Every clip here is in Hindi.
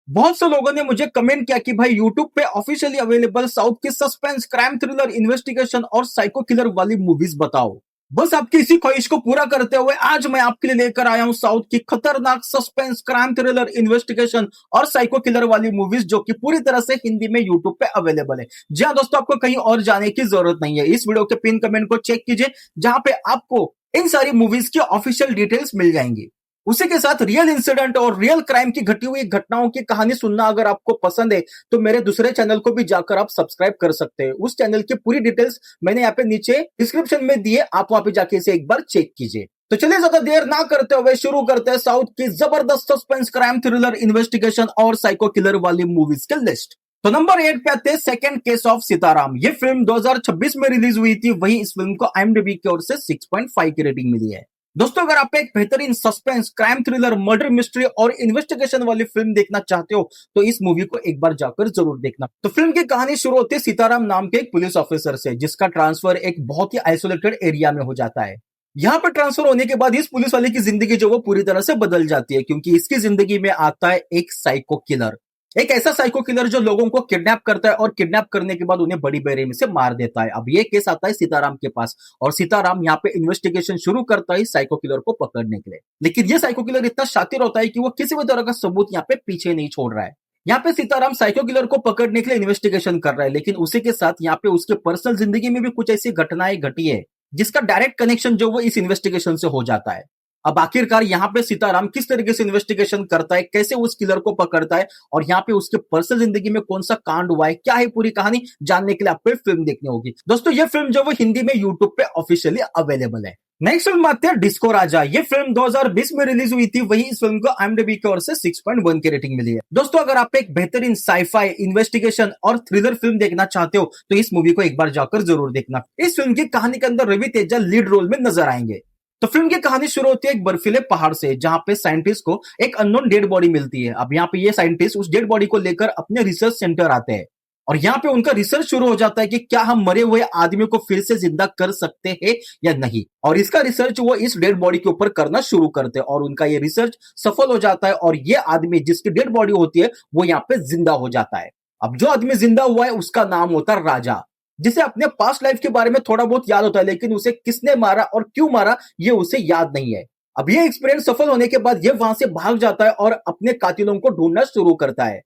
बहुत से लोगों ने मुझे कमेंट किया कि भाई यूट्यूब पे ऑफिशियली अवेलेबल साउथ की सस्पेंस क्राइम थ्रिलर इन्वेस्टिगेशन और साइको किलर वाली मूवीज बताओ। बस आपकी इसी ख्वाहिश को पूरा करते हुए आज मैं आपके लिए लेकर आया हूं साउथ की खतरनाक सस्पेंस क्राइम थ्रिलर इन्वेस्टिगेशन और साइको किलर वाली मूवीज जो कि पूरी तरह से हिंदी में यूट्यूब पे अवेलेबल है। जी हाँ दोस्तों, आपको कहीं और जाने की जरूरत नहीं है। इस वीडियो के पिन कमेंट को चेक कीजिए जहां पे आपको इन सारी मूवीज की ऑफिशियल डिटेल्स मिल जाएंगी। उसी के साथ रियल इंसिडेंट और रियल क्राइम की घटी हुई घटनाओं की कहानी सुनना अगर आपको पसंद है तो मेरे दूसरे चैनल को भी जाकर आप सब्सक्राइब कर सकते हैं। उस चैनल की पूरी डिटेल्स मैंने यहाँ पे नीचे डिस्क्रिप्शन में दिए, आप वहां पे जाके इसे एक बार चेक कीजिए। तो चलिए ज्यादा देर ना करते हुए शुरू करते हैं साउथ की जबरदस्त सस्पेंस क्राइम थ्रिलर इन्वेस्टिगेशन और साइको किलर वाली मूवीज के लिस्ट। तो नंबर 8 पे आते हैं सेकंड केस ऑफ सीताराम। ये फिल्म 2026 में रिलीज हुई थी। वही इस फिल्म को IMDb की ओर से 6.5 की रेटिंग मिली है। दोस्तों, अगर आप एक बेहतरीन suspense crime thriller murder mystery और इन्वेस्टिगेशन वाली फिल्म देखना चाहते हो तो इस मूवी को एक बार जाकर जरूर देखना। तो फिल्म की कहानी शुरू होती है सीताराम नाम के एक पुलिस ऑफिसर से जिसका ट्रांसफर एक बहुत ही आइसोलेटेड एरिया में हो जाता है। यहाँ पर ट्रांसफर होने के बाद इस पुलिस वाले की जिंदगी जो वो पूरी तरह से बदल जाती है क्योंकि इसकी जिंदगी में आता है एक साइको किलर। एक ऐसा साइको किलर जो लोगों को किडनैप करता है और किडनैप करने के बाद उन्हें बड़ी बेरहमी से मार देता है। अब ये केस आता है सीताराम के पास और सीताराम यहाँ पे इन्वेस्टिगेशन शुरू करता है साइको किलर को पकड़ने के लिए। लेकिन ये साइको किलर इतना शातिर होता है कि वो किसी भी तरह का सबूत यहाँ पे पीछे नहीं छोड़ रहा है। यहाँ पे सीताराम साइको किलर को पकड़ने के लिए इन्वेस्टिगेशन कर रहा है, लेकिन उसी के साथ यहाँ पे उसके पर्सनल जिंदगी में भी कुछ ऐसी घटनाएं घटी है जिसका डायरेक्ट कनेक्शन जो वो इस इन्वेस्टिगेशन से हो जाता है। अब आखिरकार यहाँ पे सीताराम किस तरीके से इन्वेस्टिगेशन करता है, कैसे उस किलर को पकड़ता है और यहाँ पे उसके पर्सनल जिंदगी में कौन सा कांड हुआ है, क्या है पूरी कहानी, जानने के लिए आपको फिल्म देखनी होगी। दोस्तों, ये फिल्म जो वो हिंदी में यूट्यूब पे ऑफिशियली अवेलेबल है। नेक्स्ट फिल्म आती है डिस्को राजा। ये फिल्म 2020 में रिलीज हुई थी। वही इस फिल्म को IMDb की ओर से 6.1 की रेटिंग मिली है। दोस्तों, अगर आप एक बेहतरीन साइफाई इन्वेस्टिगेशन और थ्रिलर फिल्म देखना चाहते हो तो इस मूवी को एक बार जाकर जरूर देखना। इस फिल्म की कहानी के अंदर रवि तेजा लीड रोल में नजर आएंगे। तो फिल्म की कहानी शुरू होती है एक बर्फीले पहाड़ से जहां पे साइंटिस्ट को एक अननोन डेड बॉडी मिलती है। अब यहाँ पे ये साइंटिस्ट उस डेड बॉडी को लेकर अपने रिसर्च सेंटर आते हैं और यहाँ पे उनका रिसर्च शुरू हो जाता है कि क्या हम मरे हुए आदमी को फिर से जिंदा कर सकते हैं या नहीं। और इसका रिसर्च वो इस डेड बॉडी के ऊपर करना शुरू करते हैं और उनका ये रिसर्च सफल हो जाता है और ये आदमी जिसकी डेड बॉडी होती है वो यहाँ पे जिंदा हो जाता है। अब जो आदमी जिंदा हुआ है उसका नाम होता है राजा, जिसे अपने पास्ट लाइफ के बारे में थोड़ा बहुत याद होता है, लेकिन उसे किसने मारा और क्यों मारा ये उसे याद नहीं है। अब ये एक्सपीरियंस सफल होने के बाद ये वहां से भाग जाता है और अपने कातिलों को ढूंढना शुरू करता है,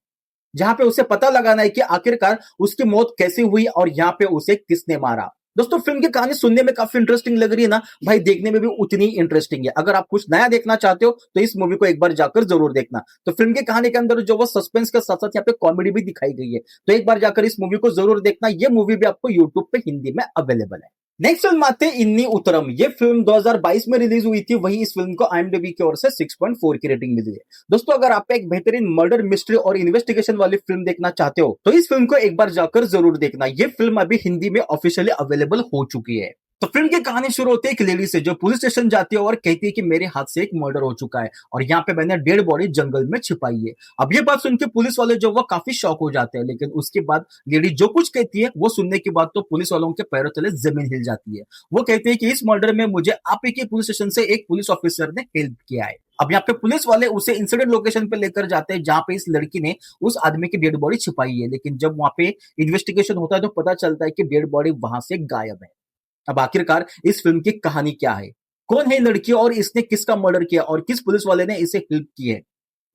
जहां पे उसे पता लगाना है कि आखिरकार उसकी मौत कैसे हुई और यहाँ पे उसे किसने मारा। दोस्तों, फिल्म की कहानी सुनने में काफी इंटरेस्टिंग लग रही है ना भाई, देखने में भी उतनी इंटरेस्टिंग है। अगर आप कुछ नया देखना चाहते हो तो इस मूवी को एक बार जाकर जरूर देखना। तो फिल्म की कहानी के अंदर जो वो सस्पेंस के साथ साथ यहाँ पे कॉमेडी भी दिखाई गई है, तो एक बार जाकर इस मूवी को जरूर देखना। ये मूवी भी आपको यूट्यूब पे हिंदी में अवेलेबल है। नेक्स्ट फिल्म आते हैं इन्नी उत्तरम। ये फिल्म 2022 में रिलीज हुई थी। वही इस फिल्म को IMDb की ओर से 6.4 की रेटिंग मिली है। दोस्तों, अगर आप एक बेहतरीन मर्डर मिस्ट्री और इन्वेस्टिगेशन वाली फिल्म देखना चाहते हो तो इस फिल्म को एक बार जाकर जरूर देखना। ये फिल्म अभी हिंदी में ऑफिशियली अवेलेबल हो चुकी है। तो फिल्म की कहानी शुरू होती है एक लेडी से जो पुलिस स्टेशन जाती है और कहती है कि मेरे हाथ से एक मर्डर हो चुका है और यहाँ पे मैंने डेड बॉडी जंगल में छिपाई है। अब ये बात सुन के पुलिस वाले जो वो काफी शॉक हो जाते हैं, लेकिन उसके बाद लेडी जो कुछ कहती है वो सुनने के बाद तो पुलिस वालों के पैरों तले जमीन हिल जाती है। वो कहते हैं कि इस मर्डर में मुझे आप ही के पुलिस स्टेशन से एक पुलिस ऑफिसर ने हेल्प किया है। अब यहाँ पे पुलिस वाले उसे इंसिडेंट लोकेशन पे लेकर जाते हैं जहां पे इस लड़की ने उस आदमी की डेड बॉडी छिपाई है, लेकिन जब वहां पे इन्वेस्टिगेशन होता है तो पता चलता है कि डेड बॉडी वहां से गायब है। अब आखिरकार इस फिल्म की कहानी क्या है, कौन है लड़की और इसने किसका मर्डर किया और किस पुलिस वाले ने इसे हेल्प की है,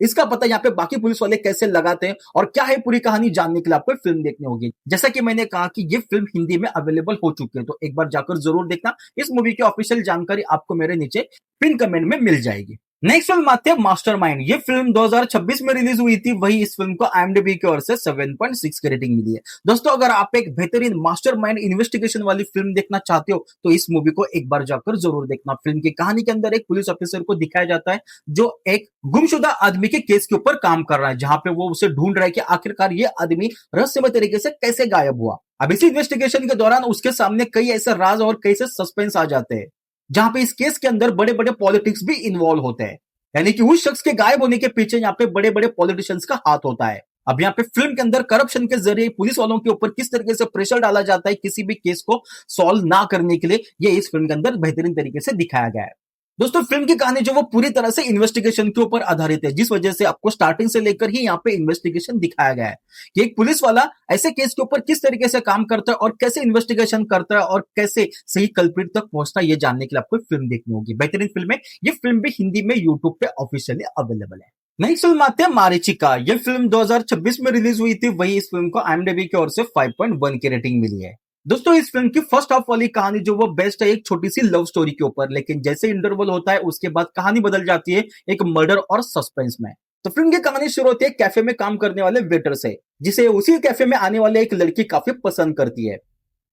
इसका पता यहाँ पे बाकी पुलिस वाले कैसे लगाते हैं और क्या है पूरी कहानी, जानने के लिए आपको फिल्म देखनी होगी। जैसा कि मैंने कहा कि ये फिल्म हिंदी में अवेलेबल हो चुकी है, तो एक बार जाकर जरूर देखना। इस मूवी की ऑफिशियल जानकारी आपको मेरे नीचे पिन कमेंट में मिल जाएगी। नेक्स्ट फिल्म आती है मास्टरमाइंड। ये फिल्म 2026 में रिलीज हुई थी। वही इस फिल्म को IMDb की ओर से 7.6 की रेटिंग मिली है। दोस्तों, अगर आप एक बेहतरीन मास्टरमाइंड इन्वेस्टिगेशन वाली फिल्म देखना चाहते हो तो इस मूवी को एक बार जाकर जरूर देखना। फिल्म की कहानी के अंदर एक पुलिस ऑफिसर को दिखाया जाता है जो एक गुमशुदा आदमी के केस के ऊपर काम कर रहा है, जहां पे वो उसे ढूंढ रहा है कि आखिरकार ये आदमी रहस्यमय तरीके से कैसे गायब हुआ। अब इसी इन्वेस्टिगेशन के दौरान उसके सामने कई ऐसे राज और कई ऐसे सस्पेंस आ जाते हैं, जहां पे इस केस के अंदर बड़े बड़े पॉलिटिक्स भी इन्वॉल्व होते हैं, यानी कि उस शख्स के गायब होने के पीछे यहाँ पे बड़े बड़े पॉलिटिशियंस का हाथ होता है। अब यहाँ पे फिल्म के अंदर करप्शन के जरिए पुलिस वालों के ऊपर किस तरीके से प्रेशर डाला जाता है किसी भी केस को सॉल्व ना करने के लिए, ये इस फिल्म के अंदर बेहतरीन तरीके से दिखाया गया है। दोस्तों फिल्म की कहानी जो वो पूरी तरह से इन्वेस्टिगेशन के ऊपर आधारित है, जिस वजह से आपको स्टार्टिंग से लेकर ही यहाँ पे इन्वेस्टिगेशन दिखाया गया है कि एक पुलिस वाला ऐसे केस के ऊपर किस तरीके से काम करता है और कैसे इन्वेस्टिगेशन करता है और कैसे सही कल्प्रिट तक पहुंचता है, ये जानने के लिए आपको फिल्म देखनी होगी। बेहतरीन फिल्म है। ये फिल्म भी हिंदी में यूट्यूब पे ऑफिशियली अवेलेबल है। नेक्स्ट फिल्म आते हैं मारीचिका। ये फिल्म 2026 में रिलीज हुई थी। वही इस फिल्म को IMDb की ओर से 5.1 की रेटिंग मिली है। दोस्तों इस फिल्म की फर्स्ट हाफ वाली कहानी जो वो बेस्ट है एक छोटी सी लव स्टोरी के ऊपर, लेकिन जैसे इंटरवल होता है उसके बाद कहानी बदल जाती है एक मर्डर और सस्पेंस में। तो फिल्म की कहानी शुरू होती है कैफे में काम करने वाले वेटर से, जिसे उसी कैफे में आने वाले एक लड़की काफी पसंद करती है।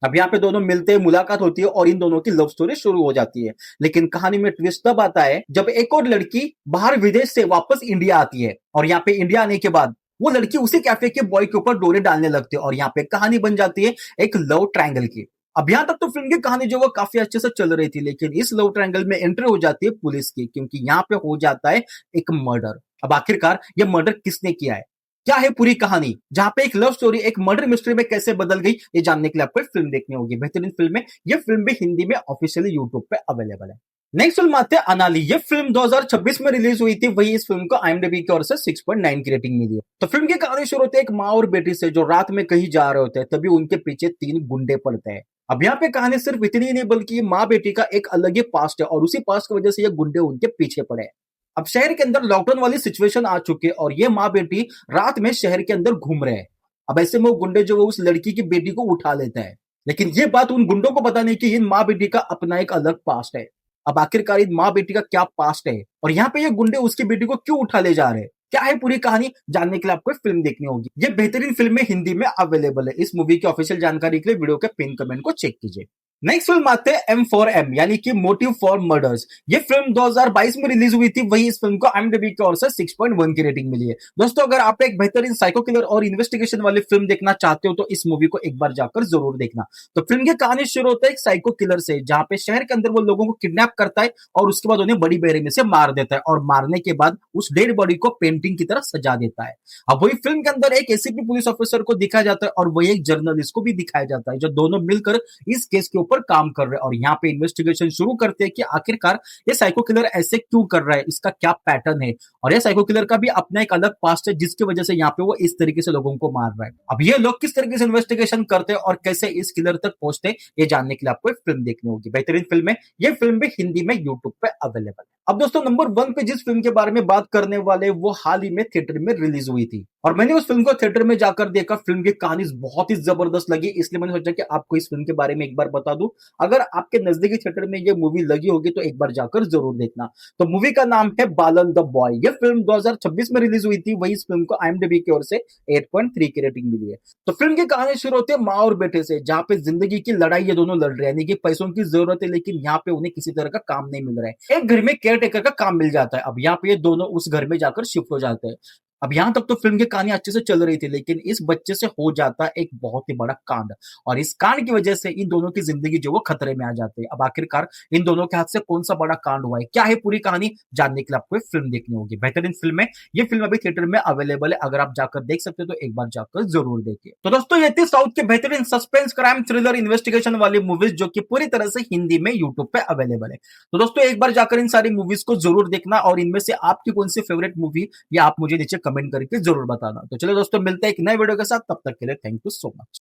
अब यहाँ पे दोनों मिलते हैं, मुलाकात होती है और इन दोनों की लव स्टोरी शुरू हो जाती है। लेकिन कहानी में ट्विस्ट तब आता है जब एक और लड़की बाहर विदेश से वापस इंडिया आती है और यहाँ पे इंडिया आने के बाद वो लड़की उसी कैफे के बॉय के ऊपर डोरे डालने लगती है और यहाँ पे कहानी बन जाती है एक लव ट्रायंगल की। अब यहाँ तक तो फिल्म की कहानी जो वो काफी अच्छे से चल रही थी, लेकिन इस लव ट्रायंगल में एंट्री हो जाती है पुलिस की, क्योंकि यहाँ पे हो जाता है एक मर्डर। अब आखिरकार ये मर्डर किसने किया है, क्या है पूरी कहानी, जहां पे एक लव स्टोरी एक मर्डर मिस्ट्री में कैसे बदल गई, ये जानने के लिए आपको फिल्म देखनी होगी। बेहतरीन फिल्म है। ये फिल्म भी हिंदी में ऑफिशियली यूट्यूब पे अवेलेबल है। नेक्स्ट फिल्म आते हैं अनाली। ये फिल्म 2026 में रिलीज हुई थी। वही इस फिल्म को IMDb की ओर से 6.9 की रेटिंग मिली है। तो फिल्म की कहानी शुरू होती है एक माँ और बेटी से जो रात में कहीं जा रहे होते हैं, तभी उनके पीछे 3 गुंडे पड़ते हैं। अब यहाँ पे कहानी सिर्फ इतनी ही नहीं बल्कि माँ बेटी का एक अलग ही पास्ट है और उसी पास्ट की वजह से ये गुंडे उनके पीछे पड़े हैं। अब शहर के अंदर लॉकडाउन वाली सिचुएशन आ चुकी है और ये माँ बेटी रात में शहर के अंदर घूम रहे हैं। अब ऐसे में वो गुंडे जो वो उस लड़की की बेटी को उठा लेते हैं, लेकिन ये बात उन गुंडों को पता नहीं कि इन माँ बेटी का अपना एक अलग पास्ट है। अब आखिरकार इन माँ बेटी का क्या पास्ट है और यहाँ पे ये गुंडे उसकी बेटी को क्यों उठा ले जा रहे हैं, क्या है पूरी कहानी, जानने के लिए आपको फिल्म देखनी होगी। ये बेहतरीन फिल्म है, हिंदी में अवेलेबल है। इस मूवी की ऑफिशियल जानकारी के लिए वीडियो के पिन कमेंट को चेक कीजिए। नेक्स्ट फिल्म आते हैं M4M यानी कि मोटिव फॉर मर्डर्स। ये फिल्म 2022 में रिलीज हुई थी। वही इस फिल्म को IMDb की ओर से 6.1 की रेटिंग मिली है। दोस्तों अगर आप एक बेहतरीन साइको किलर और इन्वेस्टिगेशन वाली फिल्म देखना चाहते हो तो इस मूवी को एक बार जाकर जरूर देखना। तो फिल्म की कहानी शुरू होता है एक साइको किलर से, जहां पे शहर के अंदर वो लोगों को किडनैप करता है और उसके बाद उन्हें बड़ी बेरहमी से मार देता है और मारने के बाद उस डेड बॉडी को पेंटिंग की तरह सजा देता है। अब वही फिल्म के अंदर एक ACP पुलिस ऑफिसर को दिखाया जाता है और वही एक जर्नलिस्ट को भी दिखाया जाता है, जो दोनों मिलकर इस केस के ऊपर काम कर रहे हैं और यहाँ पे इन्वेस्टिगेशन शुरू करते हैं कि आखिरकार ये साइको किलर ऐसे क्यों कर रहा है, इसका क्या पैटर्न है और ये साइको किलर का भी अपना एक अलग पास्ट है जिसकी वजह से यहाँ पे वो इस तरीके से लोगों को मार रहा है। अब ये लोग किस तरीके से इन्वेस्टिगेशन करते हैं और कैसे इस किलर तक पहुंचते हैं, ये जानने के लिए आपको एक फिल्म देखनी होगी। बेहतरीन फिल्म है। ये फिल्म भी हिंदी में यूट्यूब पे अवेलेबल है। अब दोस्तों नंबर 1 पे जिस फिल्म के बारे में बात करने वाले वो हाल ही में थिएटर में रिलीज हुई थी और मैंने उस फिल्म को थिएटर में जाकर देखा। फिल्म की कहानी बहुत ही जबरदस्त लगी, इसलिए मैंने सोचा कि आपको इस फिल्म के बारे में एक बार बता दूं। अगर आपके नजदीकी थिएटर में ये मूवी लगी होगी तो एक बार जाकर जरूर देखना। तो मूवी का नाम है बालन द बॉय। ये फिल्म 2026 में रिलीज हुई थी। वही इस फिल्म को IMDb की ओर से 8.3 की रेटिंग मिली है। तो फिल्म की कहानी शुरू होती है माँ और बेटे से, जहां पे जिंदगी की लड़ाई ये दोनों लड़ रहे हैं, यानी कि पैसों की जरूरत है लेकिन यहाँ पे उन्हें किसी तरह का काम नहीं मिल रहा है। एक घर में केयर टेकर का काम मिल जाता है। अब यहाँ पे ये दोनों उस घर में जाकर शिफ्ट हो जाते हैं। अब यहां तक तो फिल्म की कहानी अच्छे से चल रही थी, लेकिन इस बच्चे से हो जाता है एक बहुत ही बड़ा कांड और इस कांड की वजह से इन दोनों की जिंदगी जो वो खतरे में आ जाती है। अब आखिरकार इन दोनों के हाथ से कौन सा बड़ा कांड हुआ है, क्या है पूरी कहानी, जानने के लिए आपको फिल्म देखनी होगी। बेहतरीन फिल्म है। ये फिल्म अभी थिएटर में अवेलेबल है, अगर आप जाकर देख सकते हो तो एक बार जाकर जरूर देखिए। तो दोस्तों ये थी साउथ के बेहतरीन सस्पेंस क्राइम थ्रिलर इन्वेस्टिगेशन वाली मूवीज जो कि पूरी तरह से हिंदी में यूट्यूब पे अवेलेबल है। तो दोस्तों एक बार जाकर इन सारी मूवीज को जरूर देखना और इनमें से आपकी कौन सी फेवरेट मूवी या आप मुझे नीचे कमेंट करके जरूर बताना। तो चलो दोस्तों मिलते हैं एक नए वीडियो के साथ, तब तक के लिए थैंक यू सो मच।